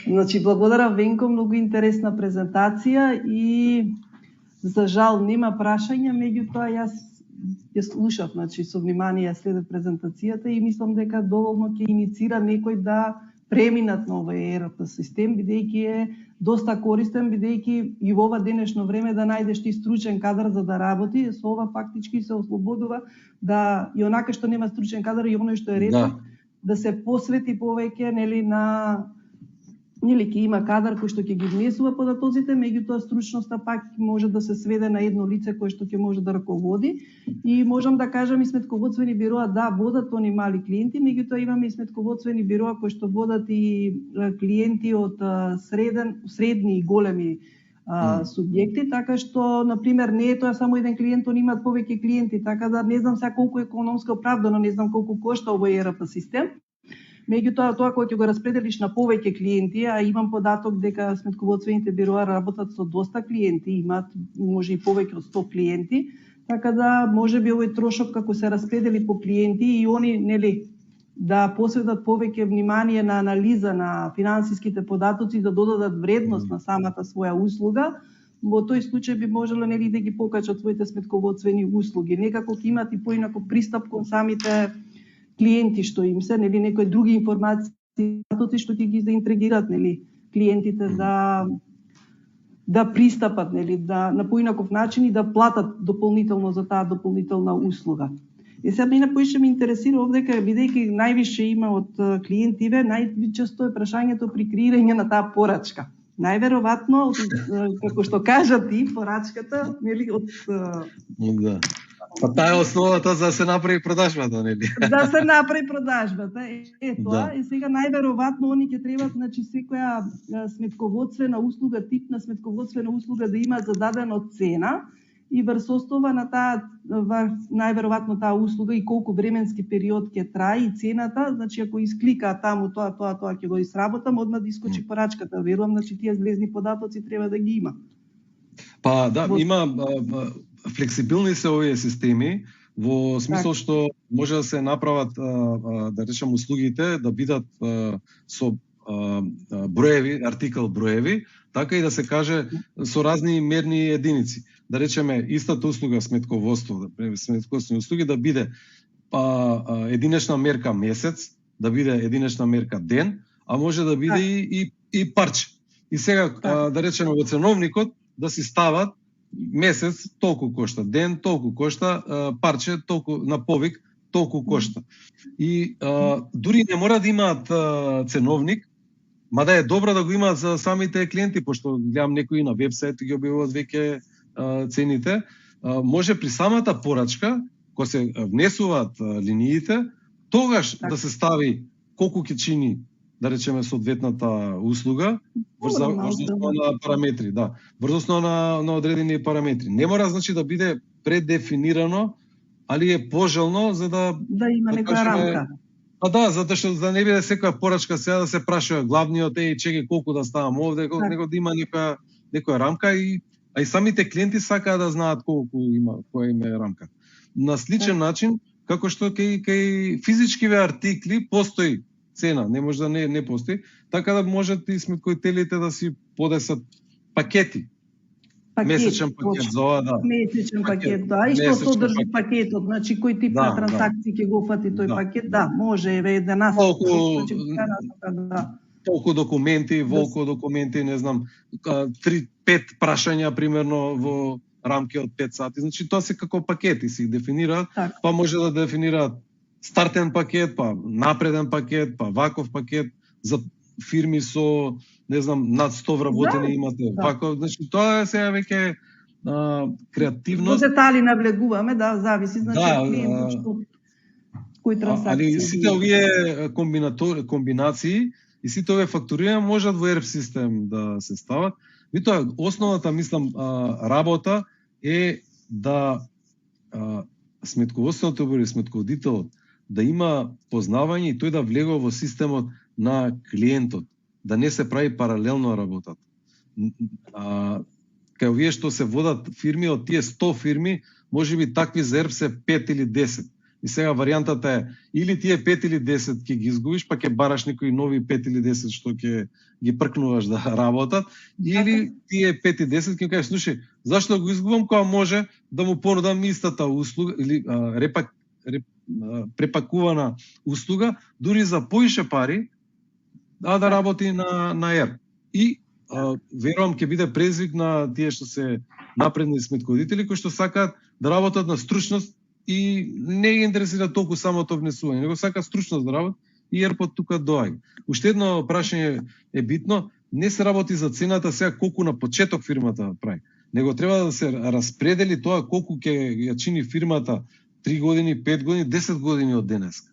Значи, благодарам Венко, многу интересна презентација и за жал нема прашања, меѓутоа јас ја слушав, значи со внимание следев презентацијата и мислам дека доволно ќе иницира некој да преминат на овој ERP систем, бидејќи е доста користен, бидејќи и во ова денешно време да најдеш ти стручен кадар за да работи, со ова фактички се ослободува да и онака што нема стручен кадар и оној што е ретно, да се посвети повеќе на ќе има кадар кој што ќе ги внесува податоците, меѓутоа стручноста пак може да се сведе на едно лице кое што ќе може да раководи. И можам да кажам и сметководствени бироа, да, водат они мали клиенти, меѓутоа имаме и сметководствени бироа кои што водат и клиенти од средни и големи субјекти, така што, например, не е тоа само еден клиент, они имаат повеќе клиенти, така да не знам сега колку е економско оправдано, не знам колку кошта овој ERP систем. Меѓутоа, тоа кога ќе го распределиш на повеќе клиенти, а имам податок дека сметководствените бироа работат со доста клиенти, имаат може и повеќе од 100 клиенти, така да можеби овој трошок како се распредели по клиенти и они да посветат повеќе внимание на анализа на финансиските податоци, да додадат вредност на самата своја услуга, во тој случај би можело да ги покачат своите сметководствени услуги. Некако ќе имат и поинако пристап кон самите клиенти што им се, некои други информации што ќе ги заинтригираат, клиентите да пристапат, на поинаков начин и да платат дополнително за таа дополнителна услуга. И сега мене поише ме интересира овдека, бидејќи највише има од клиентиве, најчесто е прашањето при креирање на таа порачка. Најверојатно, како што кажа ти, порачката, од Па таа е основата за да се направи продажбата, нели? Да се направи продажбата, тоа. И сега најверојатно они ќе требаат, значи секоја сметководствена услуга, тип на сметководствена услуга да има зададена цена и врз основа на таа најверојатно таа услуга и колку временски период ќе трае и цената, значи ако искликаат таму тоа ќе го изработам, одма да искочи порачката. Верувам, значи тие злезни податоци треба да ги има. Па да, има флексибилни се овие системи во смисол што може да се направат да речем услугите да бидат со броеви, артикал броеви, така и да се каже со разни мерни единици. Да речеме истата услуга сметководство, сметководствени услуги да биде единечна мерка месец, да биде единечна мерка ден, а може да биде и парче. И сега да речеме во ценовникот да си стават месец толку кошта, ден толку кошта, парче толку на повик толку кошта. И дури не мора да имаат ценовник, мада е добро да го имаат за самите клиенти, пошто гледам некои на вебсайт ги објавуваат веќе цените. Може при самата порачка, кога се внесуваат линиите, тогаш да се стави колку ќе чини, да речеме, соодветната услуга врз основа на параметри, врз основа на одредени параметри. Не мора значи да биде предефинирано, али е пожелно за да има некоја рамка. Затоа што да не биде секоја порачка сега да се прашува главниот чеки колку да ставам овде, него да има некоја рамка и самите клиенти сакаат да знаат колку има, која има рамка. На сличен начин како што кај физичкиве артикли постои цена, не може да не постои, така да можат и сметковителите да си подесат пакети. Месечен пакет за ова, Месечен пакет, и што содржи пакетот, значи кој тип на транзакции ќе го фати тој пакет, може да нас толку документи, не знам, 3-5 прашања примерно во рамки од 5 сати. Значи тоа се како пакети се дефинираат, па може да дефинираат стартен пакет, па напреден пакет, па ваков пакет за фирми со, не знам, над 100 вработени имате ваков. Значи тоа е сега веќе креативност. Во детали навлегуваме, зависи, значи клиентот што кои трансакции. Али сите овие комбинации и сите овие фактурирања можат во ERP систем да се стават. И тоа основната, мислам, работа е да сметководственото или сметководителот да има познавање и тој да влегува во системот на клиентот, да не се прави паралелно работата. Кај овие што се водат фирми, од тие 100 фирми, можеби такви за ERP се 5 или 10. И сега варијантата е или тие 5 или 10 ќе ги изгубиш, па ќе бараш некои нови 5 или 10 што ќе ги пркнуваш да работат, или тие 5 и 10 ќе кажеш, слушај, зашто го изгубам кога може да му понудам истата услуга или препакувана услуга, дури за поише пари, да работи на ERP. И верувам ќе биде презвик на тие што се напредни сметководители кои што сакаат да работат на стручност и не ги интересира толку самото внесување, него сака стручност да работи и ERP-от тука доаѓа. Уште едно прашање е битно, не се работи за цената сега колку на почеток фирмата прави, него треба да се распредели тоа колку ќе ја чини фирмата 3 години, 5 години, 10 години од денес.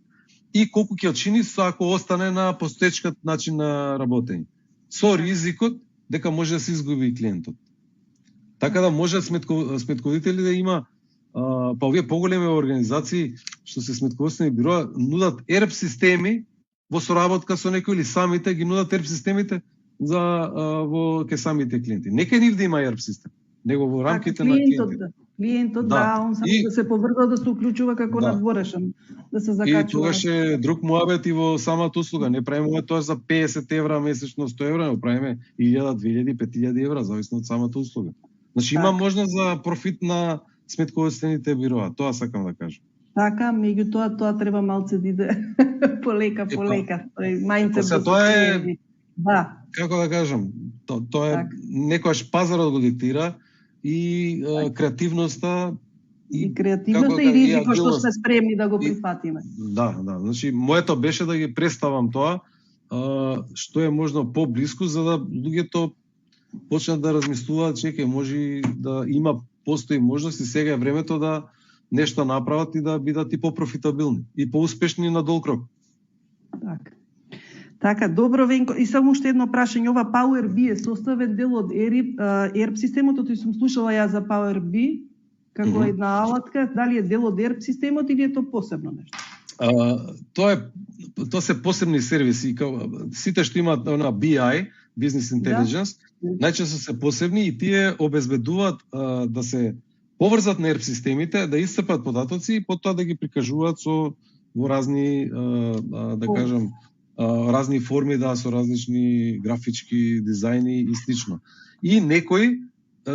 И колку ќе чини ако остане на постоечкиот начин на работење. Со ризикот дека може да се изгуби клиентот. Така да може сметководители да има па овие поголеми организации што се сметководствени бироа нудат ERP системи во соработка со некој или самите ги нудат ERP системите за во ке самите клиенти. Нека нив да има ERP систем, него во рамките на клиентот. Клиентот да, он само да се побрза да се уклучува како надворешен, да се закачува. И тогаш е друг муабет и во самата услуга. Не правиме тоа за 50 евра месечно, 100 евра, не правиме 1000, 2000, 5000 евра, зависно од самата услуга. Значи има можност за профит на сметководствените бироа, тоа сакам да кажам. Така, меѓутоа тоа треба малце да иде полека. Тој мајндсет тоа е како да кажам, тоа е некојаш пазарот го диктира и креативноста и ризикот што сме спремни да го прифатиме. Да, значи моето беше да ги представам тоа што е можно поблиску за да луѓето почнат да размислуваат, чекај, може да постои можност и сега е времето да нешто направат и да бидат и попрофитабилни и поуспешни на долг рок. Така, добро Венко, и само уште едно прашање, ова Power BI е составен дел од ERP системот, тој сум слушала ја за Power BI како една алатка, дали е дел од ERP системот или е тоа посебно нешто? Тоа се посебни сервиси, сите што имаат на BI, Business Intelligence, најчесто се посебни и тие обезбедуваат да се поврзат на ERP системите, да исцрпат податоци и потоа да ги прикажуваат во разни, да кажам, разни форми, со различни графички дизајни и слично. И некои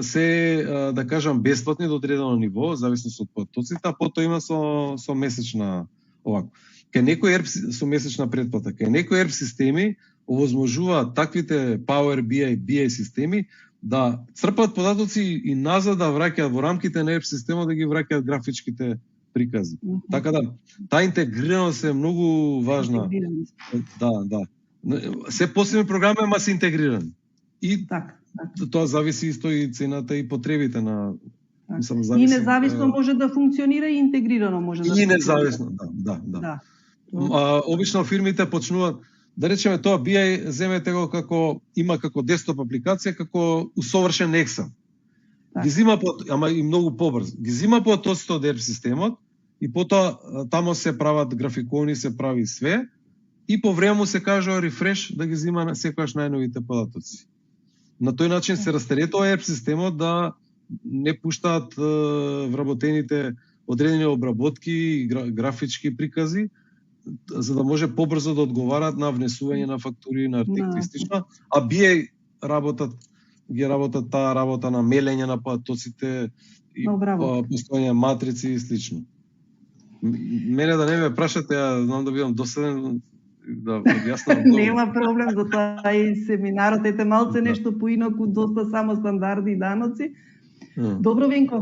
се, да кажам, бесплатни до одредено ниво, зависно од податоците, а потоа има со месечна овако. Кај некои ERP со месечна претплата, кај некои ERP системи овозможуваат таквите Power BI, BI системи да црпат податоци и назад да враќаат во рамките на ERP системот да ги враќаат графичките прикази. Така да, таа интегрираност е многу важна. Да. Се посебни програми, ама се интегрирани. И тоа зависи исто и цената и потребите на... И независно може да функционира и интегрирано може да функционира. И независно, да. Обично фирмите почнуваат, да речеме тоа BI, земете го има како десктоп апликација, како усовршен Excel. Ги зима ама и многу побрз. Ги зима потоците од ERP системот и потоа тамо се прават графикони, се прави све и по време му се кажува рефреш да ги зима на секојаш најновите податоци. На тој начин се растеретува ERP системот да не пуштаат вработените одредени обработки и графички прикази, за да може побрзо да одговарат на внесување на фактури, на артикли и слично, а BI работат таа работа на мелење на податоците и постојање матрици и слично. Мене да не ме прашате, ја знам да бидам доседен, да објаснам. Нема проблем, за тоа и семинарот ете малце нешто поинаку, доста само стандарди и даноци. Добро, Венко,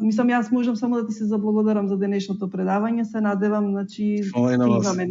мислам јас можам само да ти се заблагодарам за денешното предавање, се надевам, значи, имаме